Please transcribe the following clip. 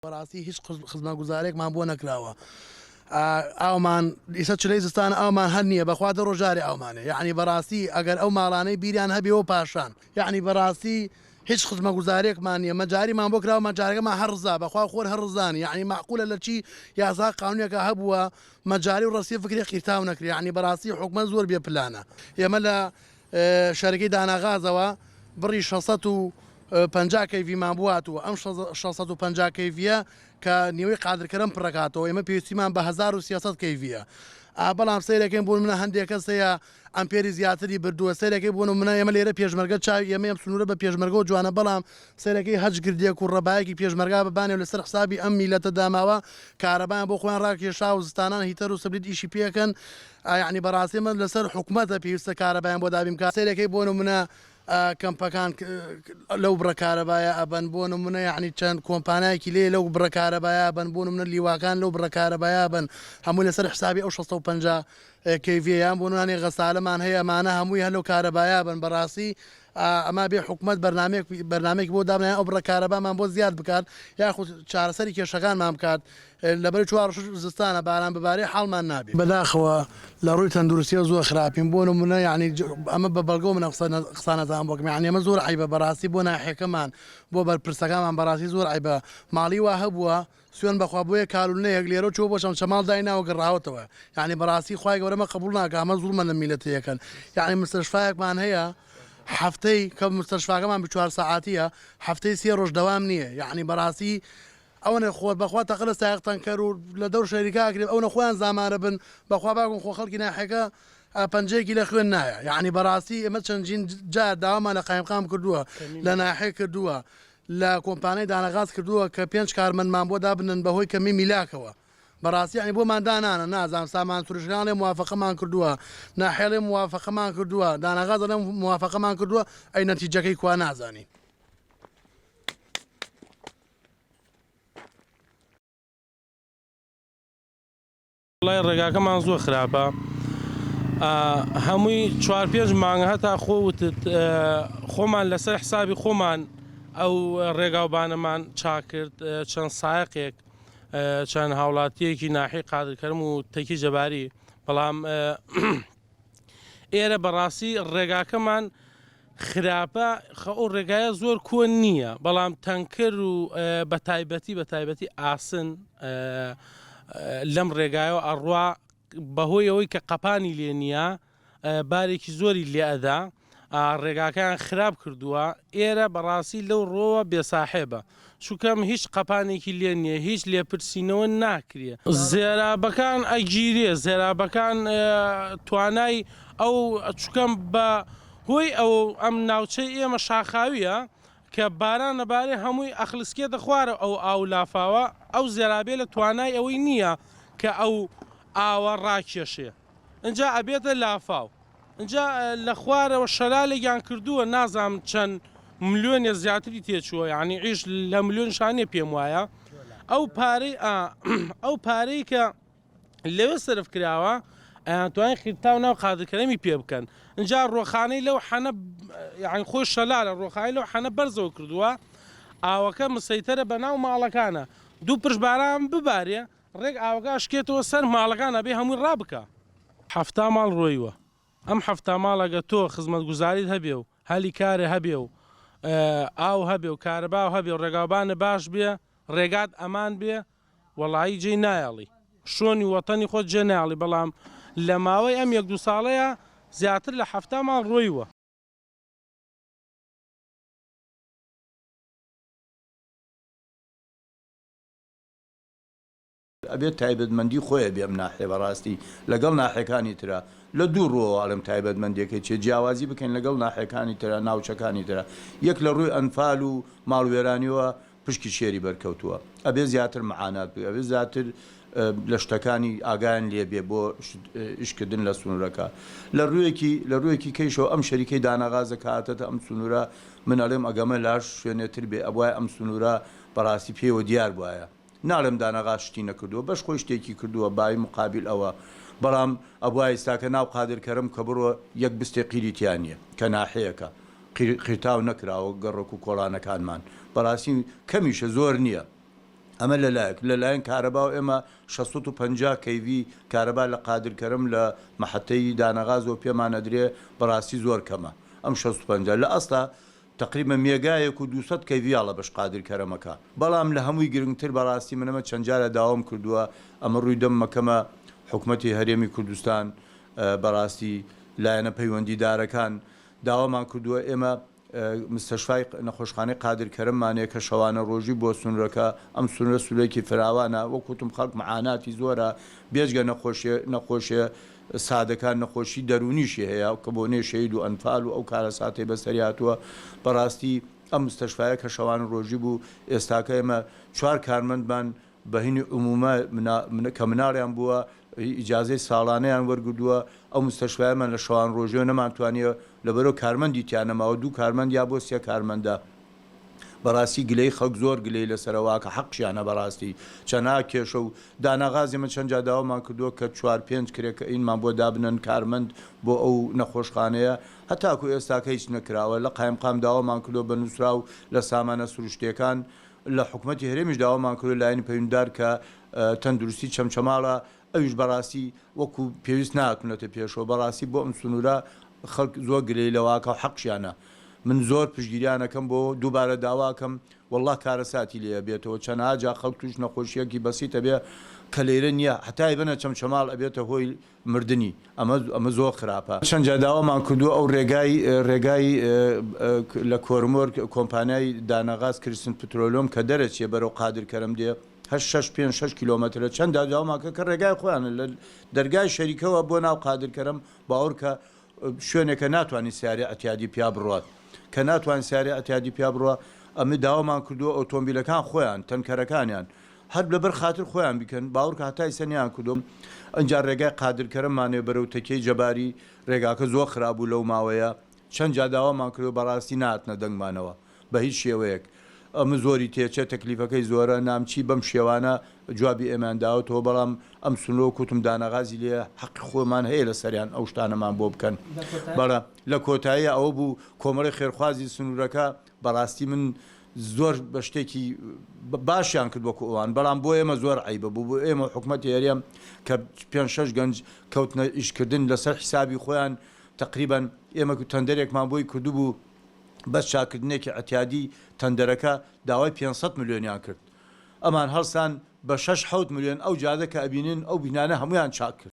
بەڕاستی هیچ خزمەتگوزارێکمان بۆ نەکراوە. ئاومان ئیسە چلەی زستان ئەومان هەر نییە بەخوا دە ڕۆژارێ ئەومانێ، یعنی بەڕاستی ئەگەر ئەو ماڵانەی بیریان هەبێەوە پاشان، یعنی بەڕاستی هیچ خزمەتگوزارێکمان نییە، مەجاریمان بۆ کراوە، مەجارەکەمان هەرڕزا بەخوا خۆر هەرڕزانی، یعنی معقولە لە چی یاسا قانونێکە هەبووە مەجاری و ڕستی فکری قیرتاو نەکرێ، یعنی بەڕاستی حکومەت زۆر بێ پلانە. ئێمە لە شارەکەی داناغازەوە بڕی 650 کەیڤیمان بواتوە، ئەم 650 کەیڤە کە نیوەی قادرکەرم پڕکاتەوە، ئێمە پێویستیمان بە 1300 کەیڤە. بەڵام سیرەکەین بۆ منە هەندێک کەسەیە ئەمپێری زیاتری بردووە، سیرەکەی بۆن منە ئێمە لێرە پێشمەرگە چاوی ئێمە ئەم سنوورە بە پێشمەرگە و جوانە، بەڵام سیرەکەی هەج گردێک و ڕەبایەکی پێشمەرگا ببانێ و لەسەر حسابی ئەم میلەتە داماوە کارەبایان بۆ خۆیان ڕاکێشا و زستانان هیتەر و سبلیت ئیشی پێکەن، یعنی بەڕاستی من لەسەر حکومەتە پێویستە کارەبایان بۆ دابیم کا سیرەکەی بۆن منە کەمپەکان لەو بڕەکارەبایە ئەبەن بۆ نمونە، یعنی چەند کۆمپانایەکی لێ لەو بڕەکارەبایە بن بۆ نمونە لیواکان لەو بڕەکارەبایە بن هەموو لەسەر حسابی ئەو 650 کەیڤیان بۆ نوانێ غەسالەمان هەیە ئەمانە هەمووی هەلو کارەبایە بن. بەڕاستی ئەما بێ حکومەت بەرنامێک بۆ دابنیان ئەو بڕەکارەبامان بۆ زیاد بکات، یاخود چارەسەری کێشەکانمان بکات، لەبەر 4 زستانە باران ببارەی حاڵمان نابێت. بەداخەوە لە ڕووی تەندروستیە زۆر خراپین بۆ نمونە، یعنی ئەمە بە بەڵگە منە قسانەتان بۆکەم، یعنی ئەمە زۆر عیبە بەڕاستی بۆ ناحێکەمان بۆ بەرپرسەکانمان بەڕاستی زۆر عیبە. ماڵی وا هەبووە سوێن بەخوا بۆیە کارولنەیەک لێرە چۆ بۆ چەماڵ دایناوە گەڕاوەتەوە، یعنی بەڕاستی خوای گەورەمە قبول ناکە، ئەمە زوڵمە لە میلەتەکەن. یعنی مستەشفایەکمان هەیە هەفتەی کە مستەشفاکەمان ب 4 ساعاتیە، هەفتەی 3 ڕۆژ دەوام نییە، یعنی بەڕاستی ئەوە خۆر بەخوا تەقە لە سایقتەنکەر و لە دەور شەریکاکرێت ئەوە خۆیان زامانە بن بەخوا باگون خۆ خەڵکی ناحێکە پەنجەیەکی لە خوێن نایە، یعنی بەڕاستی ئێمە چەندین جار داوامان لە قایمقام کردووە، لە ناحێ کردووە، لە کۆمپانیای دانەغاز کردووە کە 5 کارمەندمان بۆ دابنن بەهۆی کەمی میلاکەوە. بەڕاستی ینی بۆمان دانانە نازانام سامان سروشتەکانێ موافقەمان کردووە، ناحێڵێ موافقەمان کردووە، دانەغاز لە موافقەمان کردووە، ئەی نەتیجەکەی کوا نازانی. وڵای ڕێگاکەمان زۆر خراپە، هەمووی 4-5 مانگە هەتا خۆوتت خۆمان لەسەر حسابی خۆمان ئەو ڕێگاوبانەمان چاکرد، چەند سایقێک چەند هاوڵاتیەکی ناحی قادرکەرم و تەکی جەباری، بەڵام ئێرە بەڕاستی ڕێگاکەمان خراپە، ئەو ڕێگایە زۆر کۆن نییە، بەڵام تەنکر و بە تایبەتی ئاسن لەم ڕێگایەوە ئەڕوا بەهۆی ئەوەی کە قەپانی لێ نییە بارێکی زۆری لێ ئەدا، ڕێگاکان خراپ کردووە. ئێرە بەڕاستی لەو ڕۆوە بێساحێبە، چووکەم هیچ قەپانێکی لێ نییە، هیچ لێپرسینەوە ناکرێ، زێرابەکان ئەگیرێ، زێرابەکان توانای ئەو چووکەم بە هۆی ئەم ناوچەی ئێمە شاخاویە کە باران نەبارێ هەمووی ئەخلسکێتە خوارە ئەو ئاو لافاوە، ئەو زێرابێ لە توانای ئەوەی نییە کە ئەو ئاوە ڕاکێشێ، ئەجا ئەبێتە لافاو، ئەجا لە خوارەوە شەلالێکیان کردووە، نازانم چەند ملیۆنێ زیاتری تێچووە، یعنی عیش لە ملیۆن شانێ پێم وایە. ئەو پارەی کە لەوێ سرف کراوە توانین خیرتاو ناو قادرکەرەمی پێ بکەن، ئەجا ڕۆخانەی لەو حەنە یعنی خۆی شەلالە ڕۆخانەی لەو حەنە بەرزەوە کردووە، ئاوەکە مسەیتەرە بە ناو ماڵەکانە، 2 پرش باران ببارێ ڕێک ئاوەکە شکێتەوە سەر ماڵەکانە بێ هەمووی ڕابکە. 7 ماڵ ڕۆیوە، ئەم 7 ماڵەگە تۆ خزمەتگوزاریت هەبێ و هەلی کارێ هەبێ و ئاو هەبێ و کارەبا و هەبێ و ڕێگاوبانە باش بێ، ڕێگات ئەمان بێ، وەڵایی جێی نایەڵی، شۆنی وەتەنی خۆت جێ نایەڵی، بەڵام لە ماوەی ئەم 1-2 ساڵەیە زیاتر لە 7 ماڵ ڕۆیوە. ئەبێت تایبەتمەندی خۆیە بێم ناحێ بەڕاستی لەگەڵ ناحەکانی ترە لە دوو ڕۆوەڵم تایبەتمەندیەکەی چێ جیاوازی بکەین لەگەڵ ناحەکانی ترە ناوچەکانی ترە، یەک لە ڕووی ئەنفال و ماڵوێرانیەوە پشکی شێری بەرکەوتووە، ئەبێ زیاتر معانات بێ، ئەبێ زیاتر لە شتەکانی ئاگایان لێبێ بۆ ئیشکردن لە سنوورەکە. لە ڕوویەکی کەیشەوە ئەم شەریکەی دانەغازە کاتەتە ئەم سنوورە من ئەڵێم ئەگەمە لاش شوێنێتر بێ، ئەوایە ئەم سنوورە بەڕاستی پێوە دیار بواە، ناڵێم دانەغاز شتی نەکردووە، بەش خۆی شتێکی کردووە بای مقابل ئەوە، بەڵام ئەوای ئێستاکە ناو قادرکەرم کە بڕۆ یەک بستێ قیریتیانە کە ناحەیەکە قیرتاو نەکراوە گەڕک و کۆڵانەکانمان، بەڕاستی کەمیشە زۆر نییە، ئەمە لەلایەن کارەبا و ئێمە 650 کەیوی کارەبا لە قادرکەرم لە مەحەتەی دانەغاز و پێمانە درێ بەڕاستی زۆر کەمە ئەم 650 لە ئەستا تقریبا مێگایەک و 200 کەیڤیاڵە بەش قادرکەرەمەکە بەڵام لە هەمووی گرنگتر بەڕاستی منەمە چەند جارە داوام کردووە ئەمە ڕووی دەممەکەمە حکوومەتی هەرێمی کوردستان بەڕاستی لایەنە پەیوەندیدارەکان داوامان کردووە ئێمە مستەشفای نەخۆشخانەی قادرکەرممانەیە کە شەوانە ڕۆژی بۆ سونورەکە ئەم سونرە سولەیەکی فراوانە وەکوتم خەڵک معاناتی زۆرە بێژگە نەخۆشیە سادەکان نەخۆشی دەرونیشی هەیە کە بۆ نێشەید و ئەنفال و ئەو کارە ساتەی بەسەری هاتووە بەڕاستی ئەم مستەشفایە کە شەوان ڕۆژی بوو ئێستاکە ئێمە 4 کارمەندمان بەهینی عمومە کە مناڵیان بووە ئیجازەی ساڵانەیان وەرگردووە ئەو مستەشفایەمان لە شەوان ڕۆژیەوە نەمانتوانیە لەبەرەوە کارمەندی تیانەماوە 2 کارمەند یا بۆ 3 کارمەندە بەڕاستی گلەی خەڵک زۆر گلەی لەسەرەوە کە حەقشیانە بەڕاستی چەنا کێشە و داناغازی من چەند جاداوامان کردووە کە 4-5 کرێکە ئینمان بۆ دابنن کارمەند بۆ ئەو نەخۆشخانەیە هەتاکو ئێستاکە هیچ نەکراوە لە قایمقام داوامان کردو بە نووسرا و لە سامانە سروشتیەکان لە حکوومەتی هەرێمیش داوامان کردو لایەنی پەیوەندیدار کە تەندروستی چەمچەماڵە ئەویش بەڕاستی وەکو پێویست ناتونێتە پێشەوە بەڕاستی بۆ ئەم سنوورە خەڵک زۆر گلەی لەواکە و حەقشیانە من زۆر پشگیریانەکەم بۆ دووبارە داواکەم والله کارەساتی لێ بێتەوە چەندها جا خەڵک توش نەخۆشیەکی بەسیتە بێ کە لێرە نییە هەتای بنە چەمچەماڵ ئەبێتە هۆی مردنی ئەمە زۆر خراپە چەند جا داوامان کردووە ئەو ڕێگای لە کۆرمۆر کۆمپانیای دانەغاز کریسن پترۆلۆم کە دەرەچیە بەرەو قادرکەرم دێ 6 کیلۆمەترە چەند داواماکە کە ڕێگای خۆیانە لە دەرگای شەریکەوە بۆ ناو قادرکەرم باوەڕ کە شوێنێکە ناتوانانی سیاری ئەتیادی پیا بڕات کە ناتوان سیاری ئەتیادی پیا بڕوە ئەمە داوامان کردووە ئۆتۆمبیلەکان خۆیان تەنکەرەکانیان هەر لەبەر خاتر خۆیان بکەن باوەڕکە هەتای سەنیان کردوم ئەنجا ڕێگای قادرکەرممانێ بەرەو تەکەی جەباری ڕێگاکە زۆر خراببوو لەو ماوەیە چەند جا داوامان کردو بەڕاستی ناتنە دەنگمانەوە بە هیچ شێوەیەک ئەمە زۆری تێچێت تەکلیفەکەی زۆرە نامچی بەم شێوانە جوابی ئێمانداوتەوە بەڵام ئەم سنۆ کوتم دانەغازی لێ حەقی خۆمان هەیە لە سەریان ئەو شتانەمان بۆ بکەن بەڵە لە کۆتایی ئەوە بوو کۆمەڵی خێرخوازی سنوورەکە بەڕاستی من زۆر بە شتێکی باشیان کرد وەکو ئەوان بەڵام بۆ ئێمە زۆر عیبە بوو بۆ ئێمە حکوومەتی هەرێم کە 5-6 گەنج کەوتنە ئیشکردن لەسەر حیسابی خۆیان تقریبا ئێمە تەندەرێکمان بۆی کردو بوو بەس چاکردنێکی ئەتیادی تەندەرەکە داوای 500 ملیۆنیان کرد ئەمان هەڵسان بە 6-7 ملیۆن ئەو جادە کە ئەبینن ئەو بینانە هەمویان چاک کرد